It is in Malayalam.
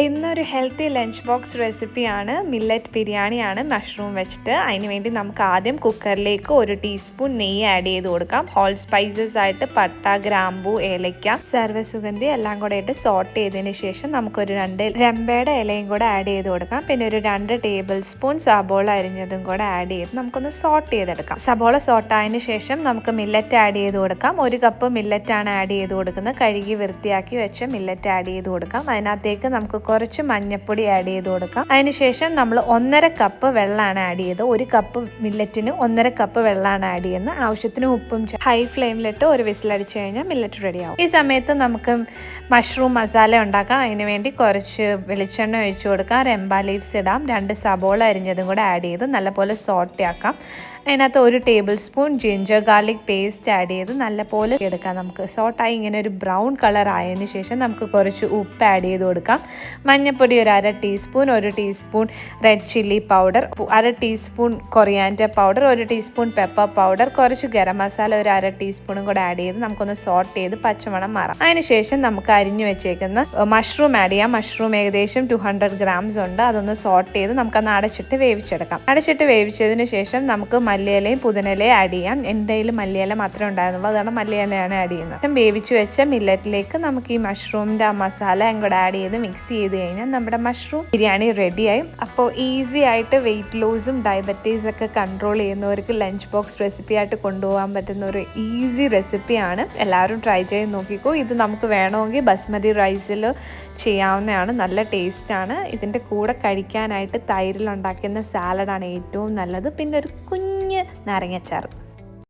ഇന്നൊരു ഹെൽത്തി ലഞ്ച് ബോക്സ് റെസിപ്പിയാണ്. മില്ലറ്റ് ബിരിയാണിയാണ് മഷ്റൂം വെച്ചിട്ട്. അതിന് വേണ്ടി നമുക്ക് ആദ്യം കുക്കറിലേക്ക് 1 ടീസ്പൂൺ നെയ്യ് ആഡ് ചെയ്ത് കൊടുക്കാം. ഹോൾ സ്പൈസസ് ആയിട്ട് പട്ട, ഗ്രാമ്പൂ, ഏലക്ക, സർവ്വസുഗന്ധി എല്ലാം കൂടെ ഇട്ട് സോട്ട് ചെയ്തതിന് ശേഷം നമുക്കൊരു 2 രമ്പയുടെ ഇലയും കൂടെ ആഡ് ചെയ്ത് കൊടുക്കാം. പിന്നെ ഒരു 2 ടേബിൾ സ്പൂൺ സബോള അരിഞ്ഞതും കൂടെ ആഡ് ചെയ്ത് നമുക്കൊന്ന് സോട്ട് ചെയ്തെടുക്കാം. സബോള സോട്ടായതിനു ശേഷം നമുക്ക് മില്ലറ്റ് ആഡ് ചെയ്ത് കൊടുക്കാം. 1 കപ്പ് മില്ലറ്റ് ആണ് ആഡ് ചെയ്ത് കൊടുക്കുന്നത്. കഴുകി വൃത്തിയാക്കി വെച്ച മില്ലറ്റ് ആഡ് ചെയ്ത് കൊടുക്കാം. അതിനകത്തേക്ക് നമുക്ക് കുറച്ച് മഞ്ഞൾപ്പൊടി ആഡ് ചെയ്ത് കൊടുക്കാം. അതിനുശേഷം നമ്മൾ 1.5 കപ്പ് വെള്ളമാണ് ആഡ് ചെയ്തത്. 1 കപ്പ് മില്ലറ്റിന് 1.5 കപ്പ് വെള്ളമാണ് ആഡ് ചെയ്യുന്നത്. ആവശ്യത്തിന് ഉപ്പും ഹൈ ഫ്ലെയിമിലിട്ട് ഒരു വിസിലടിച്ച് കഴിഞ്ഞാൽ മില്ലറ്റ് റെഡിയാവും. ഈ സമയത്ത് നമുക്ക് മഷ്റൂം മസാല ഉണ്ടാക്കാം. അതിന് വേണ്ടി കുറച്ച് വെളിച്ചെണ്ണ ഒഴിച്ചു കൊടുക്കാം. രംബ ലീവ്സ് ഇടാം. 2 സബോള അരിഞ്ഞതും കൂടെ ആഡ് ചെയ്ത് നല്ലപോലെ സോട്ടയാക്കാം. അതിനകത്ത് 1 table spoon ginger garlic paste add ചെയ്ത് നല്ലപോലെ എടുക്കാം. നമുക്ക് സോട്ടായി ഇങ്ങനെ ഒരു ബ്രൗൺ കളർ ആയതിനു ശേഷം നമുക്ക് കുറച്ച് ഉപ്പ് ആഡ് ചെയ്ത് കൊടുക്കാം. മഞ്ഞൾപ്പൊടി ഒരു 1/2 teaspoon, 1 teaspoon red chilli powder, 1/2 teaspoon coriander powder, 1 teaspoon pepper powder, കുറച്ച് ഗരം മസാല ഒരു 1/2 ടീസ്പൂണും കൂടെ ആഡ് ചെയ്ത് നമുക്കൊന്ന് സോട്ട് ചെയ്ത് പച്ചമണം മാറാം. അതിനുശേഷം നമുക്ക് അരിഞ്ഞു വെച്ചേക്കുന്ന മഷ്റൂം ആഡ് ചെയ്യാം. മഷ്റൂം ഏകദേശം 200 ഗ്രാംസ് ഉണ്ട്. അതൊന്ന് സോട്ട് ചെയ്ത് നമുക്കന്ന് അടച്ചിട്ട് വേവിച്ചെടുക്കാം. അടച്ചിട്ട് വേവിച്ചതിന് ശേഷം നമുക്ക് മല്ലിയിലയും പുതിനയിലയും ആഡ് ചെയ്യാം. എൻ്റെ കയ്യിൽ മല്ലിയില മാത്രമേ ഉണ്ടായിരുന്നുള്ളൂ, അതാണ് മല്ലിയിലയാണ് ആഡ് ചെയ്യുന്നത്. വേവിച്ച് വെച്ച മില്ലറ്റിലേക്ക് നമുക്ക് ഈ മഷ്റൂമിൻ്റെ ആ മസാല കൂടെ ആഡ് ചെയ്ത് മിക്സ് ചെയ്ത് കഴിഞ്ഞാൽ നമ്മുടെ മഷ്റൂം ബിരിയാണി റെഡിയായും. അപ്പോൾ ഈസി ആയിട്ട് വെയിറ്റ് ലോസും ഡയബറ്റീസ് ഒക്കെ കൺട്രോൾ ചെയ്യുന്നവർക്ക് ലഞ്ച് ബോക്സ് റെസിപ്പി ആയിട്ട് കൊണ്ടുപോകാൻ പറ്റുന്ന ഒരു ഈസി റെസിപ്പിയാണ്. എല്ലാവരും ട്രൈ ചെയ്ത് നോക്കിക്കോ. ഇത് നമുക്ക് വേണമെങ്കിൽ ബസ്മതി റൈസിൽ ചെയ്യാവുന്നതാണ്. നല്ല ടേസ്റ്റാണ്. ഇതിൻ്റെ കൂടെ കഴിക്കാനായിട്ട് തൈരിൽ ഉണ്ടാക്കുന്ന സാലഡാണ് ഏറ്റവും നല്ലത്. പിന്നെ ഒരു കുഞ്ഞ് നാരങ്ങാച്ചാറ്.